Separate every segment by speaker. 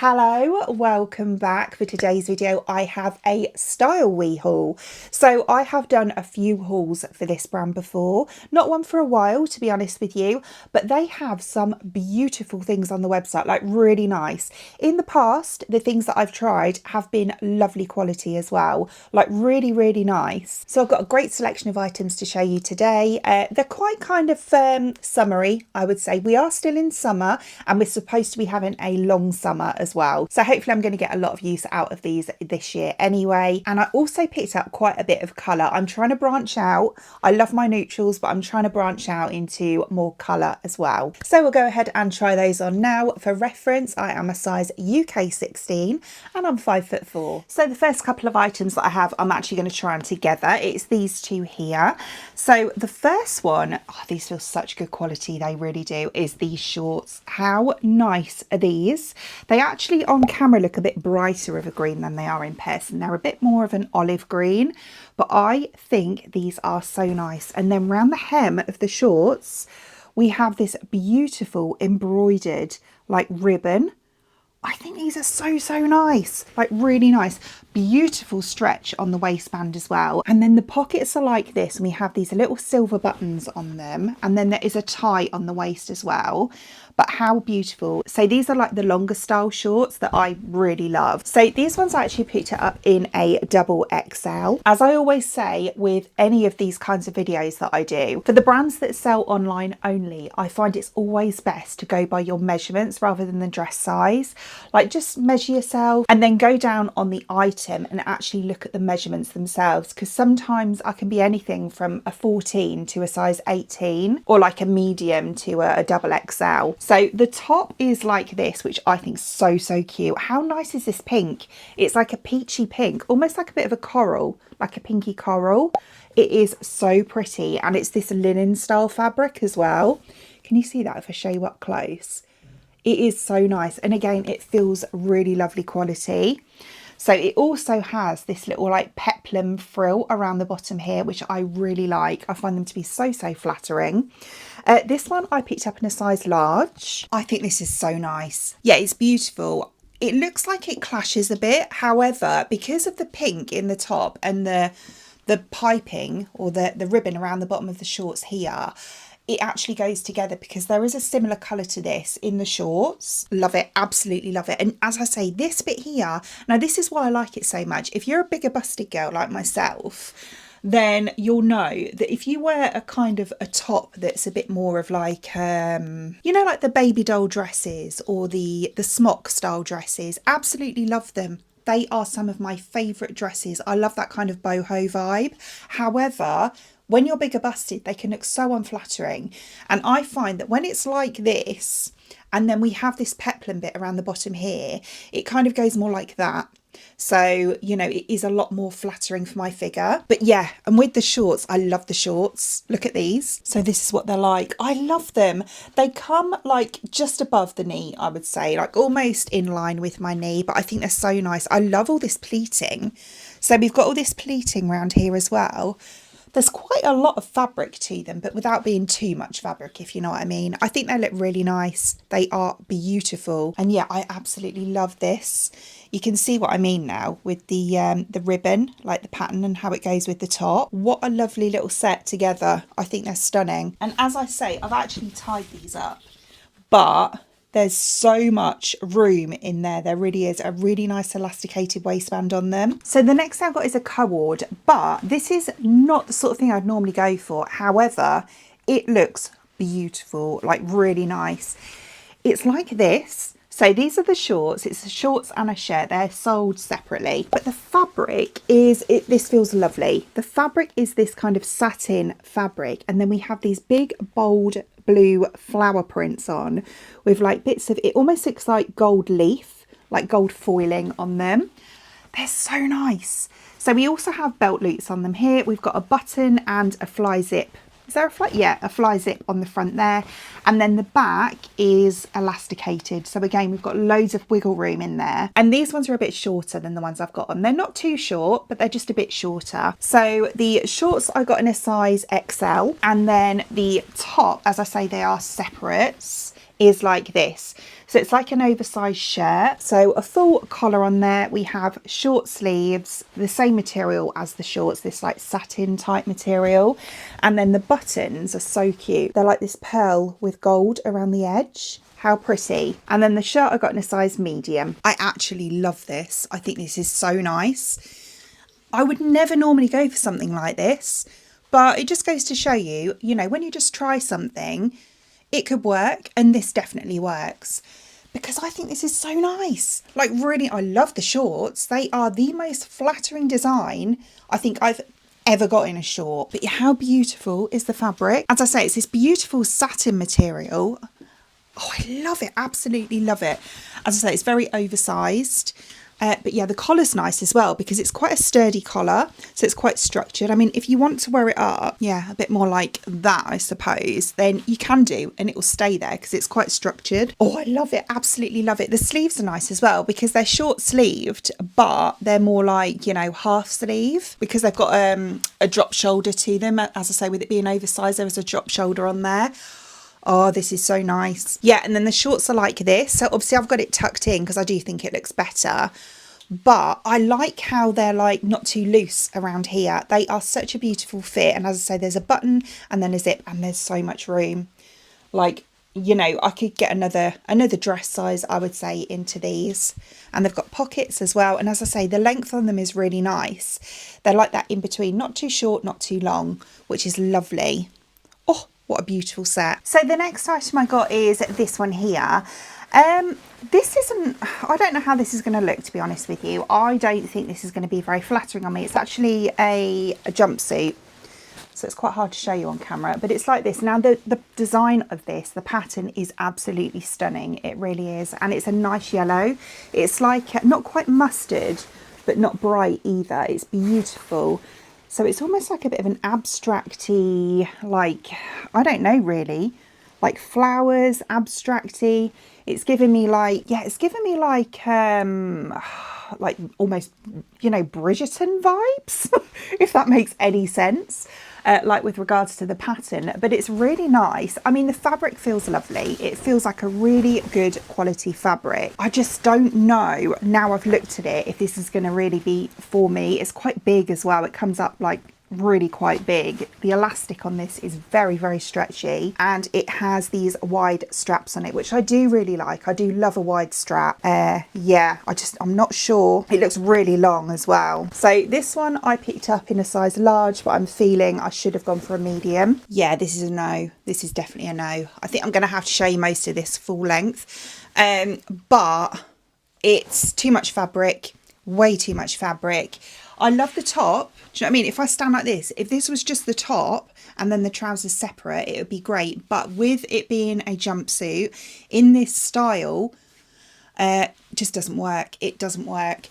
Speaker 1: Hello, welcome back. For today's video I have a Stylewe haul. So I have done a few hauls for this brand before, not one for a while to be honest with you, but they have some beautiful things on the website, like really nice. In the past the things that I've tried have been lovely quality as well, like really nice. So I've got a great selection of items to show you today. They're quite kind of summery, I would say. We are still in summer and we're supposed to be having a long summer as well. So hopefully I'm going to get a lot of use out of these this year anyway. And I also picked up quite a bit of colour. I'm trying to branch out. I love my neutrals, but I'm trying to branch out into more colour as well. So we'll go ahead and try those on now. For reference, I am a size UK 16 and I'm 5'4". So the first couple of items that I have, I'm actually going to try them together. It's these two here. So the first one, oh, these feel such good quality, they really do, is these shorts. How nice are these? They actually on camera look a bit brighter of a green than they are in person. They're a bit more of an olive green, but I think these are so nice. And then round the hem of the shorts, we have this beautiful embroidered like ribbon. I think these are so nice, like really nice. Beautiful stretch on the waistband as well. And then the pockets are like this and we have these little silver buttons on them, and then there is a tie on the waist as well. But how beautiful. So these are like the longer style shorts that I really love. So these ones I actually picked it up in a double XL. As I always say with any of these kinds of videos that I do, for the brands that sell online only, I find it's always best to go by your measurements rather than the dress size. Like just measure yourself and then go down on the item and actually look at the measurements themselves, because sometimes I can be anything from a 14 to a size 18 or like a medium to a double XL. So the top is like this, which I think is so cute. How nice is this pink? It's like a peachy pink, almost like a bit of a coral, like a pinky coral. It is so pretty, and it's this linen style fabric as well. Can you see that if I show you up close? It is so nice, and again it feels really lovely quality. So it also has this little like peplum frill around the bottom here, which I really like. I find them to be so flattering. This one I picked up in a size large. I think this is so nice. Yeah, it's beautiful. It looks like it clashes a bit. However, because of the pink in the top and the piping or the ribbon around the bottom of the shorts here, it actually goes together because there is a similar colour to this in the shorts. Love it, absolutely love it. And as I say, this bit here, now this is why I like it so much. If you're a bigger busted girl like myself, then you'll know that if you wear a kind of a top that's a bit more of like, you know, like the baby doll dresses or the smock style dresses, absolutely love them. They are some of my favourite dresses. I love that kind of boho vibe. However, when you're bigger busted, they can look so unflattering. And I find that when it's like this, and then we have this peplum bit around the bottom here, it kind of goes more like that. So, you know, it is a lot more flattering for my figure. But yeah, and with the shorts, I love the shorts. Look at these. So this is what they're like. I love them. They come like just above the knee, I would say, like almost in line with my knee, but I think they're so nice. I love all this pleating. So we've got all this pleating around here as well. There's quite a lot of fabric to them, but without being too much fabric, if you know what I mean. I think they look really nice. They are beautiful. And yeah, I absolutely love this. You can see what I mean now with the ribbon, like the pattern and how it goes with the top. What a lovely little set together. I think they're stunning. And as I say, I've actually tied these up, but there's so much room in there. There really is a really nice elasticated waistband on them. So the next thing I've got is a Co-Ord, but this is not the sort of thing I'd normally go for. However, it looks beautiful, like really nice. It's like this. So these are the shorts. It's the shorts and a shirt. They're sold separately, but the fabric is, this feels lovely. The fabric is this kind of satin fabric, and then we have these big bold blue flower prints on with like bits of, it almost looks like gold leaf, like gold foiling on them. They're so nice. So we also have belt loops on them here. We've got a button and a fly zip. Is there a fly? Yeah, a fly zip on the front there. And then the back is elasticated. So again, we've got loads of wiggle room in there. And these ones are a bit shorter than the ones I've got on. They're not too short, but they're just a bit shorter. So the shorts I got in a size XL. And then the top, as I say, they are separates, is like this. So it's like an oversized shirt. So a full collar on there. We have short sleeves, the same material as the shorts, this like satin type material. And then the buttons are so cute. They're like this pearl with gold around the edge. How pretty. And then the shirt I got in a size medium. I actually love this. I think this is so nice. I would never normally go for something like this, but it just goes to show you, you know, when you just try something, it could work, and this definitely works because I think this is so nice. Like really, I love the shorts. They are the most flattering design I think I've ever got in a short. But how beautiful is the fabric? As I say, it's this beautiful satin material. Oh, I love it. Absolutely love it. As I say, it's very oversized. But yeah, the collar's nice as well because it's quite a sturdy collar. So it's quite structured. I mean, if you want to wear it up, yeah, a bit more like that, I suppose, then you can do, and it will stay there because it's quite structured. Oh, I love it. Absolutely love it. The sleeves are nice as well because they're short sleeved, but they're more like, you know, half sleeve because they've got a drop shoulder to them. As I say, with it being oversized, there is a drop shoulder on there. Oh, this is so nice. Yeah, and then the shorts are like this. So obviously I've got it tucked in because I do think it looks better. But I like how they're like not too loose around here. They are such a beautiful fit. And as I say, there's a button and then a zip and there's so much room. Like, you know, I could get another dress size, I would say, into these. And they've got pockets as well. And as I say, the length on them is really nice. They're like that in between, not too short, not too long, which is lovely. Oh, what a beautiful set. So the next item I got is this one here. This isn't, I don't know how this is going to look, to be honest with you. I don't think this is going to be very flattering on me. It's actually a jumpsuit. So it's quite hard to show you on camera, but it's like this. Now the design of this, the pattern is absolutely stunning. It really is. And it's a nice yellow. It's like not quite mustard, but not bright either. It's beautiful. So it's almost like a bit of an abstracty, like, I don't know really, like flowers, abstracty. It's giving me like, yeah, it's giving me like almost, you know, Bridgerton vibes, if that makes any sense. Like with regards to the pattern, but it's really nice. I mean, the fabric feels lovely. It feels like a really good quality fabric. I just don't know, now I've looked at it, if this is going to really be for me. It's quite big as well. It comes up like really quite big. The elastic on this is very, very stretchy, and it has these wide straps on it, which I do really like. I do love a wide strap. Yeah, I'm not sure. It looks really long as well. So this one I picked up in a size large, but I'm feeling I should have gone for a medium. Yeah, this is a no. This is definitely a no. I think I'm going to have to show you most of this full length, but it's too much fabric, way too much fabric. I love the top. Do you know what I mean? If I stand like this, if this was just the top and then the trousers separate, it would be great. But with it being a jumpsuit in this style, just doesn't work. It doesn't work.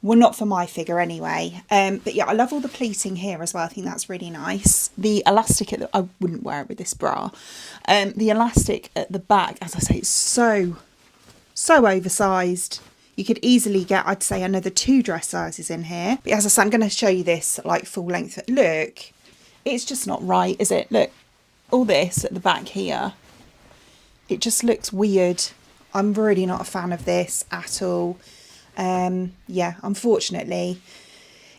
Speaker 1: Well, not for my figure anyway. But yeah, I love all the pleating here as well. I think that's really nice. The elastic at the, I wouldn't wear it with this bra. The elastic at the back, as I say, it's so oversized. You could easily get, I'd say, another 2 dress sizes in here. But as I say, I'm going to show you this like full length. Look, it's just not right, is it? Look, all this at the back here. It just looks weird. I'm really not a fan of this at all. Yeah, unfortunately.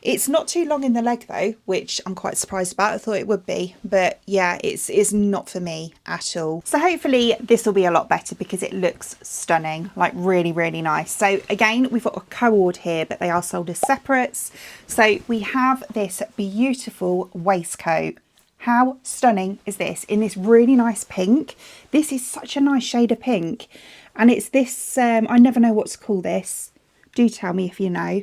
Speaker 1: It's not too long in the leg though, which I'm quite surprised about. I thought it would be, but yeah, it's not for me at all. So hopefully this will be a lot better because it looks stunning, like really, really nice. So again, we've got a co-ord here, but they are sold as separates. So we have this beautiful waistcoat. How stunning is this in this really nice pink? This is such a nice shade of pink. And it's this, I never know what to call this. Do tell me if you know.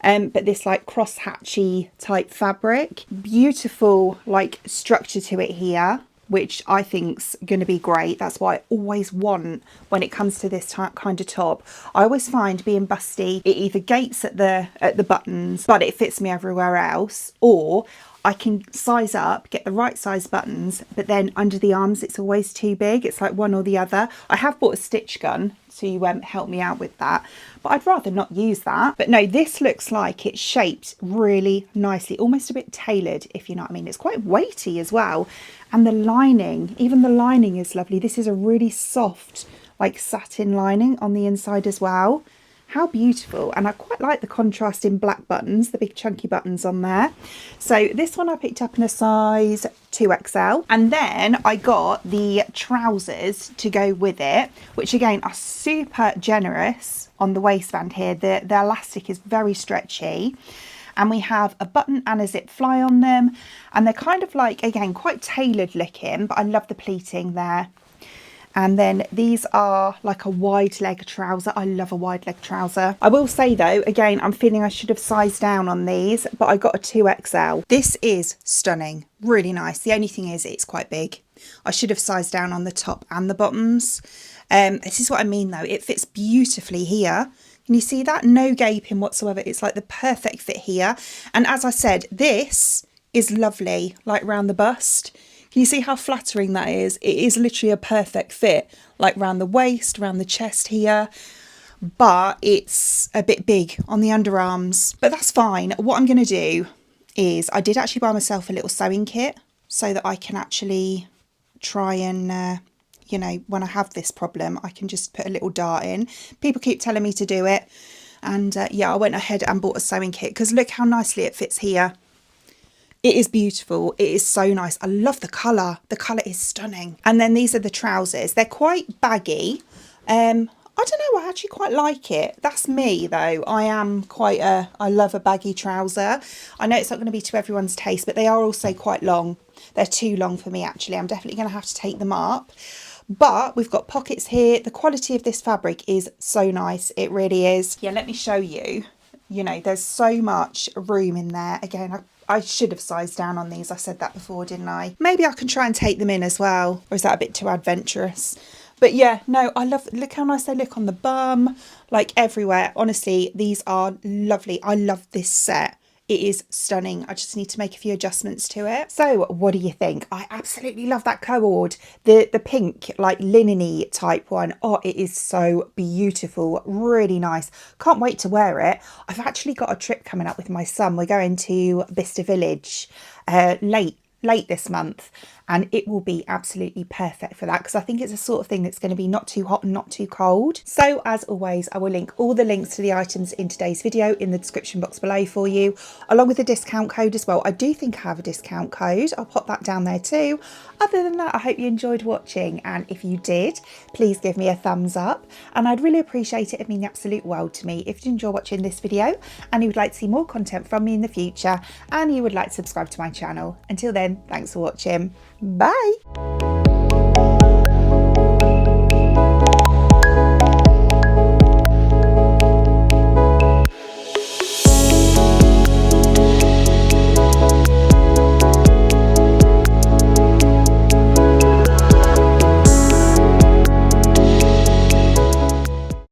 Speaker 1: But this like cross-hatchy type fabric. Beautiful like structure to it here, which I think's going to be great. That's what I always want when it comes to this kind of top. I always find being busty, it either gates at the buttons, but it fits me everywhere else, or I can size up, get the right size buttons, but then under the arms it's always too big. It's like one or the other. I have bought a stitch gun to help me out with that, but I'd rather not use that. But no, this looks like it's shaped really nicely, almost a bit tailored, if you know what I mean. It's quite weighty as well, and the lining, even the lining is lovely. This is a really soft like satin lining on the inside as well. How beautiful. And I quite like the contrast in black buttons, the big chunky buttons on there. So this one I picked up in a size 2XL. And then I got the trousers to go with it, which again are super generous on the waistband here. The elastic is very stretchy. And we have a button and a zip fly on them. And they're kind of like, again, quite tailored looking, but I love the pleating there. And then these are like a wide leg trouser. I love a wide leg trouser. I will say though, again, I'm feeling I should have sized down on these, but I got a 2XL. This is stunning, really nice. The only thing is it's quite big. I should have sized down on the top and the bottoms. This is what I mean though. It fits beautifully here. Can you see that? No gaping whatsoever. It's like the perfect fit here. And as I said, this is lovely, like round the bust. Can you see how flattering that is? It is literally a perfect fit, like round the waist, round the chest here, but it's a bit big on the underarms, but that's fine. What I'm going to do is I did actually buy myself a little sewing kit so that I can actually try and, you know, when I have this problem, I can just put a little dart in. People keep telling me to do it. And yeah, I went ahead and bought a sewing kit because look how nicely it fits here. It is beautiful. It is so nice. I love the colour. The colour is stunning. And then these are the trousers. They're quite baggy. I don't know. I actually quite like it. That's me though. I love a baggy trouser. I know it's not going to be to everyone's taste, but they are also quite long. They're too long for me actually. I'm definitely going to have to take them up. But we've got pockets here. The quality of this fabric is so nice. It really is. Yeah, let me show you. You know, there's so much room in there. Again, I should have sized down on these. I said that before, didn't I? Maybe I can try and take them in as well. Or is that a bit too adventurous? But yeah, no, I love, look how nice they look on the bum, like everywhere. Honestly, these are lovely. I love this set. It is stunning. I just need to make a few adjustments to it. So what do you think? I absolutely love that Co-Ord. The pink, like linen-y type one. Oh, it is so beautiful. Really nice. Can't wait to wear it. I've actually got a trip coming up with my son. We're going to Bicester Village late this month, and it will be absolutely perfect for that because I think it's a sort of thing that's going to be not too hot and not too cold. So as always, I will link all the links to the items in today's video in the description box below for you, along with a discount code as well. I do think I have a discount code. I'll pop that down there too. Other than that, I hope you enjoyed watching, and if you did, please give me a thumbs up, and I'd really appreciate it. It'd mean the absolute world to me if you enjoy watching this video and you would like to see more content from me in the future, and you would like to subscribe to my channel. Until then, thanks for watching. Bye.